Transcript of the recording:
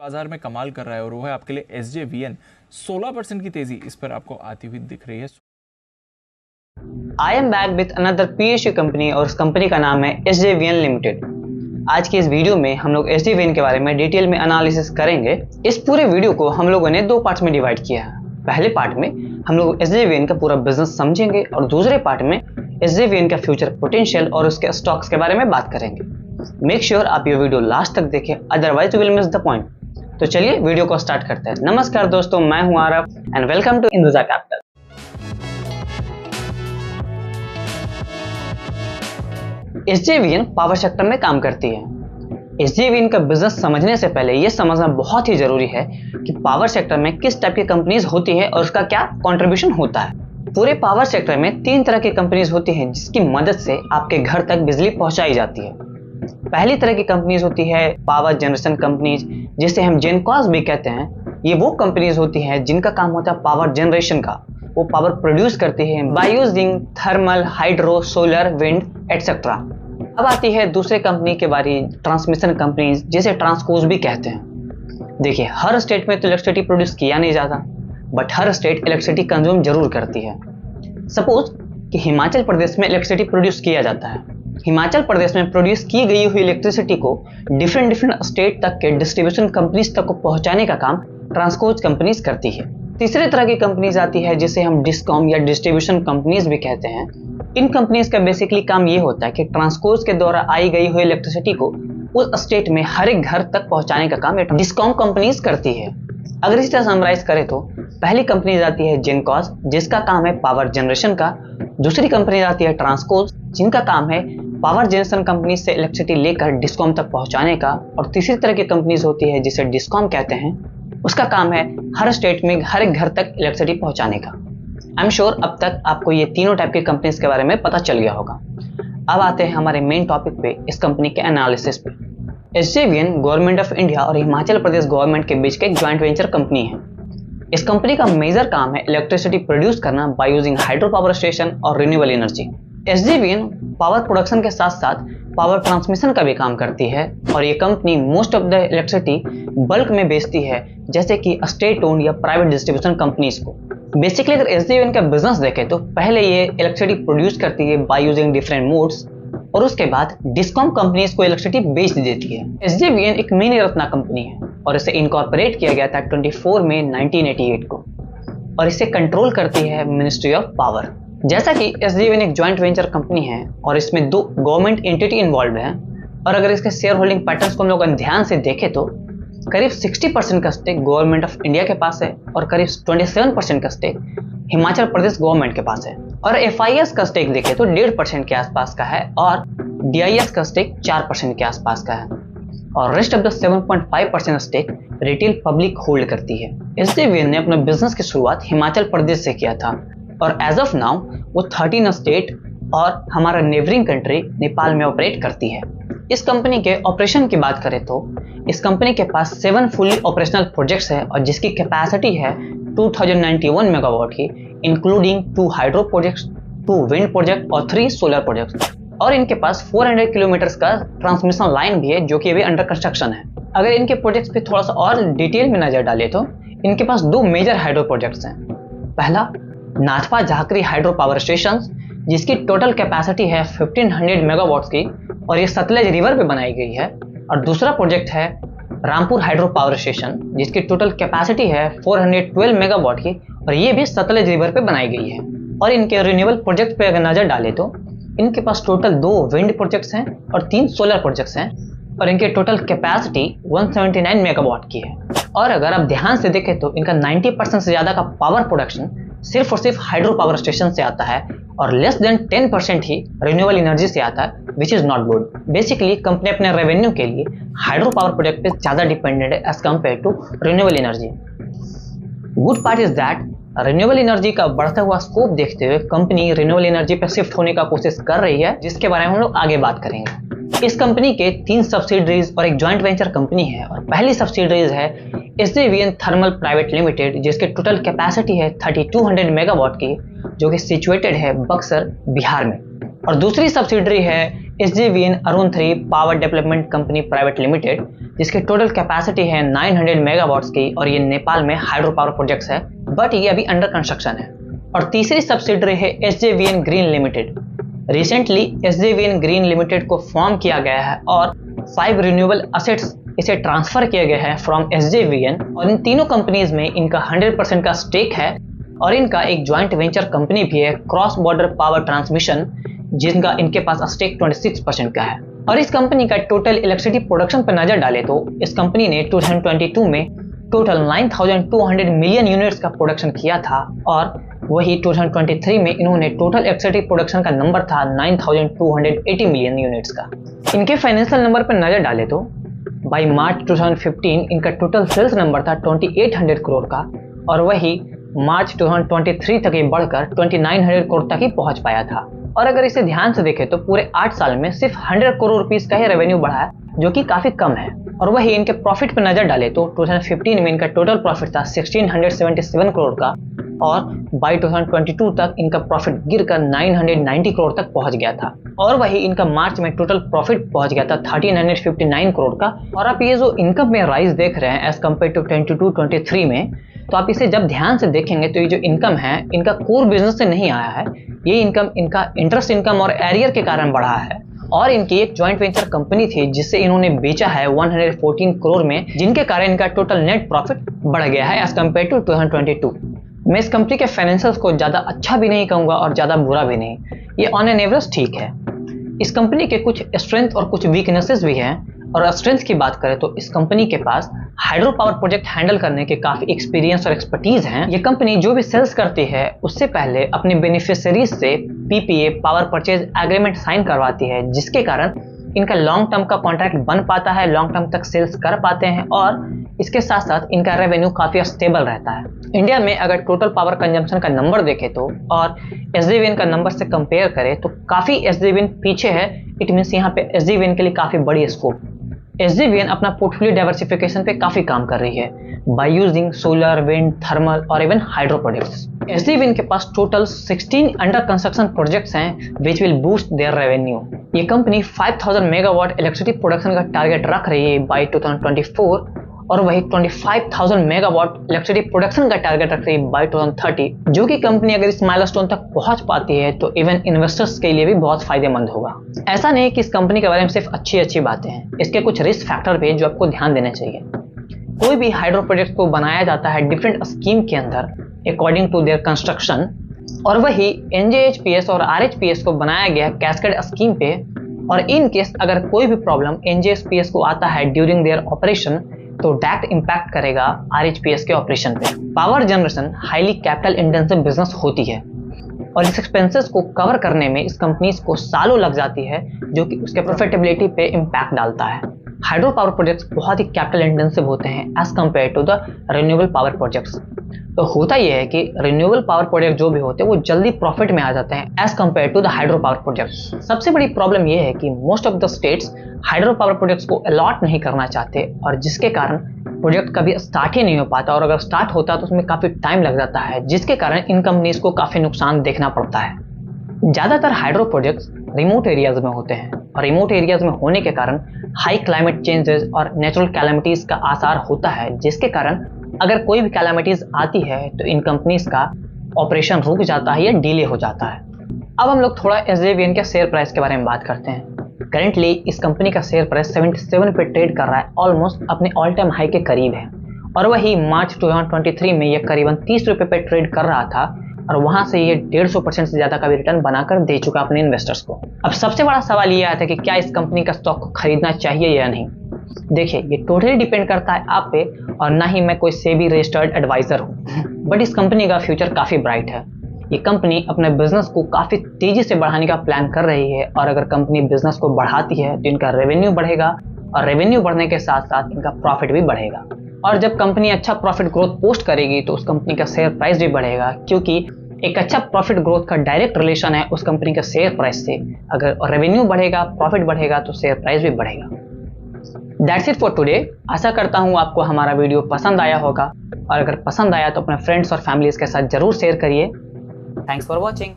बाजार में कमाल कर रहा है और वो है आपके लिए SJVN। 16% की तेजी इस पर आपको आती हुई दिख रही है। I am back with another PSU company और उस कंपनी का नाम है SJVN लिमिटेड। आज की इस वीडियो में हम लोग SJVN के बारे में डिटेल में एनालिसिस करेंगे। इस पूरे वीडियो को हम लोगों ने दो पार्ट्स में डिवाइड किया है। पहले पार्ट में हम लोग SJVN का पूरा बिजनेस समझेंगे और दूसरे पार्ट में SJVN का फ्यूचर पोटेंशियल और उसके स्टॉक्स के बारे में बात करेंगे। मेक श्योर आप ये वीडियो लास्ट तक देखें, otherwise you will miss the point. तो चलिए वीडियो को स्टार्ट करते हैं। नमस्कार दोस्तों, मैं हूं Aarav and welcome to Induja capital. SJVN power sector में काम करती है। SJVN का बिजनेस समझने से पहले यह समझना बहुत ही जरूरी है कि पावर सेक्टर में किस टाइप की कंपनीज होती है और उसका क्या कंट्रीब्यूशन होता है। पूरे पावर सेक्टर में 3 तरह की कंपनीज होती हैं जिसकी मदद से आपके घर तक बिजली पहुंचाई जाती है। पहली तरह की कंपनीज होती है पावर जनरेशन कंपनीज, जिसे हम जेनकॉस भी कहते हैं। ये वो कंपनीज होती हैं जिनका काम होता है पावर जनरेशन का। वो पावर प्रोड्यूस करती है by using thermal, hydro, solar, wind etcetera. अब आती है दूसरे कंपनी के बारे, ट्रांसमिशन कंपनीज, जिसे ट्रांसकोज भी कहते हैं। देखिए, हर स्टेट में तो इलेक्ट्रिसिटी प्रोड्यूस किया नहीं जाता, but her state electricity consume जरूर करती है। सपोज कि हिमाचल प्रदेश में इलेक्ट्रिसिटी प्रोड्यूस किया जाता है। हिमाचल प्रदेश में प्रोड्यूस की गई हुई इलेक्ट्रिसिटी को डिफरेंट स्टेट तक के डिस्ट्रीब्यूशन कंपनीज तक को पहुंचाने का काम ट्रांसकोज कंपनीज करती है। तीसरे तरह की कंपनीज आती है जिसे हम डिस्कॉम या डिस्ट्रीब्यूशन कंपनीज भी कहते हैं। इन कंपनीज का बेसिकली काम ये होता है कि ट्रांसकोज के द्वारा आई गई हुई इलेक्ट्रिसिटी को उस स्टेट में हर एक घर तक पहुंचाने का काम डिस्कॉम कंपनीज करती है। अगर इस तरह समराइज करें तो पहली कंपनी आती है जेनकॉस, जिसका काम है पावर जनरेशन का। दूसरी कंपनी आती है ट्रांसकोज, जिनका काम है पावर जनरेशन कंपनी से इलेक्ट्रिसिटी लेकर डिस्कॉम तक पहुंचाने का। और तीसरी तरह की कंपनीज होती है जिसे डिस्कॉम कहते हैं, उसका काम है हर स्टेट में हर एक घर तक इलेक्ट्रिसिटी पहुंचाने का। आई एम श्योर अब तक आपको ये तीनों टाइप की कंपनीज के बारे में पता चल गया होगा। अब आते हैं हमारे मेन टॉपिक पे, इस कंपनी के एनालिसिस पे। SJVN गवर्नमेंट ऑफ इंडिया और हिमाचल प्रदेश गवर्नमेंट के बीच का एक ज्वाइंट वेंचर कंपनी है। इस कंपनी का मेजर काम है इलेक्ट्रिसिटी प्रोड्यूस करना by using hydro power station और renewable energy. SJVN power production के साथ साथ पावर ट्रांसमिशन का भी काम करती है और ये company most of the electricity bulk में बेचती है, जैसे कि स्टेट ओन्ड या प्राइवेट डिस्ट्रीब्यूशन कंपनीज को। बेसिकली अगर SJVN का बिजनेस देखें तो पहले ये इलेक्ट्रिसिटी प्रोड्यूस करती है बाय यूजिंग डिफरेंट मोड्स और उसके बाद डिस्कॉम कंपनीज को इलेक्ट्रिसिटी बेच देती है। SJVN एक मिनी रत्ना कंपनी है और इसे इनकॉर्पोरेट किया गया था 24 मई 1988 को और इसे कंट्रोल करती है मिनिस्ट्री ऑफ पावर। जैसा कि SJVN एक ज्वाइंट वेंचर कंपनी है और इसमें 2 गवर्नमेंट एंटिटी इन्वॉल्व है और अगर इसके शेयर होल्डिंग पैटर्न्स को हम लोग ध्यान से देखें तो करीब 60% का स्टेक गवर्नमेंट ऑफ इंडिया के पास है और करीब 27% का स्टेक हिमाचल प्रदेश गवर्नमेंट के पास है। और FIS का स्टेक देखें तो 1.5% के आसपास का है और DIS का स्टेक 4% के आसपास का है और rest of the 7.5% stake retail public hold करती है। SJVN ने अपने बिजनेस की शुरुआत हिमाचल प्रदेश से किया था और एज ऑफ नाउ वो 13 स्टेट और हमारा नेबरिंग कंट्री नेपाल में ऑपरेट करती है। इस कंपनी के ऑपरेशन की बात करें तो इस कंपनी के पास 7 फुली ऑपरेशनल प्रोजेक्ट्स है और जिसकी कैपेसिटी है 2091 मेगावाट की, including 2 hydro projects, 2 wind project और 3 सोलर प्रोजेक्ट्स। और इनके पास 400 किलोमीटर का ट्रांसमिशन लाइन भी है जो कि अभी अंडर कंस्ट्रक्शन है। अगर इनके प्रोजेक्ट्स पे थोड़ा सा और डिटेल में नजर डाले तो इनके पास 2 मेजर हाइड्रो प्रोजेक्ट्स हैं। पहला Nathpa Jhakri hydro power station, जिसकी टोटल कैपेसिटी है 1500 मेगावाट्स की और ये सतलज रिवर पे बनाई गई है। और दूसरा प्रोजेक्ट है रामपुर हाइड्रो पावर स्टेशन, जिसकी टोटल कैपेसिटी है 412 मेगावाट की और ये भी सतलज रिवर पे बनाई गई है। और इनके रिन्यूएबल प्रोजेक्ट पे अगर नजर डाले तो इनके पास टोटल 2 विंड प्रोजेक्ट्स हैं और 3 सोलर प्रोजेक्ट्स हैं और इनके टोटल कैपेसिटी 179 मेगावाट की है। और अगर आप ध्यान से देखें तो इनका 90% से ज्यादा का पावर प्रोडक्शन सिर्फ और सिर्फ हाइड्रो पावर स्टेशन से आता है और लेस देन 10% ही रिन्यूएबल एनर्जी से आता है, which is not good. Basically company अपने रेवेन्यू के लिए हाइड्रो पावर प्रोजेक्ट पे ज्यादा डिपेंडेंट है as compare to renewable energy. Good part is that renewable energy का बढ़ता हुआ स्कोप देखते हुए कंपनी रिन्यूएबल एनर्जी पे शिफ्ट होने का कोशिश कर रही है, जिसके बारे में हम लोग आगे बात करेंगे। इस कंपनी के 3 सब्सिडरीज और एक ज्वाइंट वेंचर कंपनी है और पहली सब्सिडरीज है SJVN थर्मल प्राइवेट लिमिटेड, जिसके टोटल कैपेसिटी है 3200 मेगावाट की, जो कि सिचुएटेड है बक्सर, बिहार में। और दूसरी सब्सिडरी है SJVN Arun 3 power development company private limited, जिसकी टोटल कैपेसिटी है 900 मेगावाट्स की और ये नेपाल में हाइड्रो पावर प्रोजेक्ट्स है, बट ये अभी अंडर कंस्ट्रक्शन है। और तीसरी सब्सिडरी है SJVN green limited. Recently SJVN green limited को फॉर्म किया गया है और 5 रिन्यूएबल असेट्स इसे ट्रांसफर किए गए हैं फ्रॉम SJVN, और इन तीनों कंपनीज में इनका 100% का स्टेक है और इनका एक ज्वाइंट वेंचर कंपनी भी है, क्रॉस बॉर्डर पावर ट्रांसमिशन, जिनका इनके पास स्टेक 26% का है। और इस कंपनी का टोटल इलेक्ट्रिसिटी प्रोडक्शन पर नजर डाले तो इस कंपनी ने 2022 में टोटल 9200 मिलियन यूनिट्स का प्रोडक्शन किया था, और वही 2023 में इन्होंने टोटल इलेक्ट्रिसिटी प्रोडक्शन का नंबर था 9280 मिलियन यूनिट्स का। इनके फाइनेंशियल नंबर पर नजर डाले तो बाई मार्च 2015 इनका टोटल सेल्स नंबर था 2800 करोड़ का, और वही मार्च 2023 तक ये बढ़कर 2900 करोड़ तक ही पहुंच पाया था। और अगर इसे ध्यान से देखें तो पूरे 8 साल में सिर्फ 100 करोड़ रुपीस का ही रेवेन्यू बढ़ा है, जो कि काफी कम है। और वही इनके प्रॉफिट पर नजर डाले तो 2015 में इनका टोटल प्रॉफिट था 1677 करोड़ का, और बाई 2022 तक इनका प्रॉफिट गिरकर 990 करोड़ तक पहुंच गया था। और वही इनका मार्च में टोटल प्रॉफिट पहुंच गया था 1359 करोड़ का। और आप ये जो इनकम में राइज देख रहे हैं एज कम्पेयर टू 22-23 में, तो आप इसे जब ध्यान से देखेंगे तो ये जो इनकम है इनका कोर बिजनेस से नहीं आया है, ये इनकम इनका इंटरेस्ट इनकम और एरियर के कारण बढ़ा है। और इनकी एक जॉइंट वेंचर कंपनी थी जिससे इन्होंने बेचा है 114 करोड़ में, जिनके कारण इनका टोटल नेट प्रॉफिट बढ़ गया है एज कम्पेयर टू 2022। मैं इस कंपनी के फाइनेंशियल्स को ज़्यादा अच्छा भी नहीं कहूँगा और ज़्यादा बुरा भी नहीं, ये ऑन एन एवरेज ठीक है। इस कंपनी के कुछ स्ट्रेंथ और कुछ वीकनेसेस भी हैं, और स्ट्रेंथ की बात करें तो इस कंपनी के पास हाइड्रो पावर प्रोजेक्ट हैंडल करने के काफी एक्सपीरियंस और एक्सपर्टीज हैं। ये कंपनी जो भी सेल्स करती है उससे पहले अपने बेनिफिशियरीज से PPA power purchase agreement sign करवाती है, जिसके कारण इनका लॉन्ग टर्म का कॉन्ट्रैक्ट बन पाता है, लॉन्ग टर्म तक सेल्स कर पाते हैं, और इसके साथ साथ इनका रेवेन्यू काफी स्टेबल रहता है। इंडिया में अगर टोटल पावर कंजम्पशन का नंबर देखें तो और SJVN का नंबर से कंपेयर करें तो काफी SJVN पीछे है। इट मीन्स यहाँ पे SJVN के लिए काफी बड़ी स्कोप। SJVN अपना पोर्टफोलियो डाइवर्सिफिकेशन पे काफी काम कर रही है by using solar, wind, thermal और इवन हाइड्रो प्रोजेक्ट्स। SJVN के पास टोटल 16 अंडर कंस्ट्रक्शन प्रोजेक्ट्स हैं which will boost their revenue. ये कंपनी 5000 मेगावाट इलेक्ट्रिसिटी प्रोडक्शन का टारगेट रख रही है बाय 2024, और वही 25,000 मेगावाट इलेक्ट्रिसिटी प्रोडक्शन का टारगेट रख रही है बाय 2030, जो कि कंपनी अगर इस माइलस्टोन तक पहुंच पाती है तो इवन इन्वेस्टर्स के लिए भी बहुत फायदेमंद होगा। ऐसा नहीं कि इस कंपनी के बारे में सिर्फ अच्छी बातें हैं, इसके कुछ रिस्क फैक्टर भी हैं जो आपको ध्यान देने चाहिए। कोई भी हाइड्रो प्रोजेक्ट को बनाया जाता है डिफरेंट स्कीम के अंदर अकॉर्डिंग टू देयर कंस्ट्रक्शन, और वही NJHPS और RHPS को बनाया गया कैस्केड स्कीम पे, और इन केस अगर कोई भी प्रॉब्लम NJHPS को आता है ड्यूरिंग देयर ऑपरेशन तो डायरेक्ट इम्पैक्ट करेगा RHPS के ऑपरेशन पे। Power generation highly capital intensive business होती है, और इस एक्सपेंसेस को कवर करने में इस कंपनीज को सालों लग जाती है, जो कि उसके प्रॉफिटेबिलिटी पे इम्पैक्ट डालता है। हाइड्रो पावर प्रोजेक्ट्स बहुत ही कैपिटल इंटेंसिव होते हैं as compare to the renewable power projects. तो होता यह है कि रिन्यूएबल पावर प्रोजेक्ट जो भी होते हैं वो जल्दी प्रॉफिट में आ जाते हैं as compare to the hydro power projects. सबसे बड़ी प्रॉब्लम यह है कि most of the states hydro power projects को अलॉट नहीं करना चाहते, और जिसके कारण प्रोजेक्ट कभी स्टार्ट ही नहीं हो पाता, और अगर स्टार्ट होता है तो उसमें काफी टाइम लग जाता है, जिसके कारण इन कंपनीज को काफी नुकसान देखना पड़ता है। ज्यादातर हाइड्रो प्रोजेक्ट्स रिमोट एरियाज में होते हैं, और रिमोट एरियाज में होने के कारण हाई क्लाइमेट चेंजेस और नेचुरल कैलामिटीज का आसार होता है, जिसके कारण अगर कोई भी कैलामिटीज आती है तो इन कंपनीज का ऑपरेशन रुक जाता है या डिले हो जाता है। अब हम लोग थोड़ा SJVN के शेयर प्राइस के बारे में बात करते हैं। करेंटली इस कंपनी का शेयर प्राइस 77 पे ट्रेड कर रहा है, ऑलमोस्ट अपने ऑल टाइम हाई के करीब है, और वही मार्च 2023 में यह करीबन 30 रुपये पे ट्रेड कर रहा था, और वहां से ये 150% से ज्यादा का भी रिटर्न बनाकर दे चुका अपने इन्वेस्टर्स को। अब सबसे बड़ा सवाल ये आता है कि क्या इस कंपनी का स्टॉक को खरीदना चाहिए या नहीं। देखिए, ये टोटली डिपेंड करता है आप पे, और ना ही मैं कोई सेबी रजिस्टर्ड एडवाइजर हूँ, बट इस कंपनी का फ्यूचर काफी ब्राइट है। ये कंपनी अपने बिजनेस को काफी तेजी से बढ़ाने का प्लान कर रही है, और अगर कंपनी बिजनेस को बढ़ाती है तो इनका रेवेन्यू बढ़ेगा, और रेवेन्यू बढ़ने के साथ साथ इनका प्रॉफिट भी बढ़ेगा। और जब कंपनी अच्छा प्रॉफिट ग्रोथ पोस्ट करेगी तो उस कंपनी का शेयर प्राइस भी बढ़ेगा, क्योंकि एक अच्छा प्रॉफिट ग्रोथ का डायरेक्ट रिलेशन है उस कंपनी के शेयर प्राइस से। अगर रेवेन्यू बढ़ेगा, प्रॉफिट बढ़ेगा, तो शेयर प्राइस भी बढ़ेगा। That's it for today. आशा करता हूँ आपको हमारा वीडियो पसंद आया होगा, और अगर पसंद आया तो अपने फ्रेंड्स और फैमिलीज के साथ जरूर शेयर करिए। Thanks for watching.